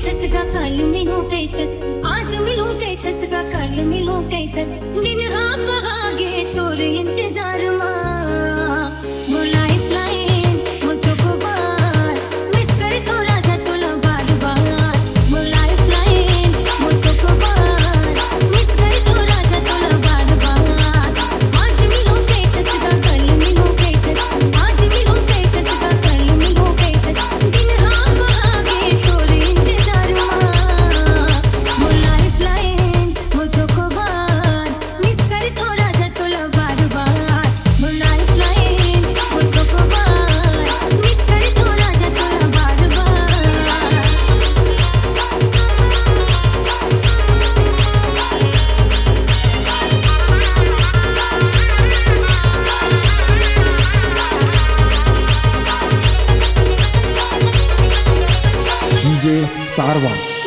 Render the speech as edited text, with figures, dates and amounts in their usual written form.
चस्का कल मिलूं पेचस आज मिलूं पेचस का कल मिलूं पेचस दिन आप आगे तोर इंतजार मां वो लाइफ लाइन वो चोकोबार मिस कर थोड़ा जा तुला बार बार वो लाइफ लाइन वो चोकोबार मिस कर थोड़ा जा तुला बार बार आज मिलूं पेचस का कल मिलूं पेचस आज मिलूं पेचस का कल मिलूं पेचस दिन आप आगे तोर इंतजार मां वो लाइफ लाइन वो चोकोबार मिस कर थोड़ा जा तुला बार बार वो लाइफ लाइन वो चोकोबार मिस कर थोड़ा जा तुला बार बार DJ Sarva.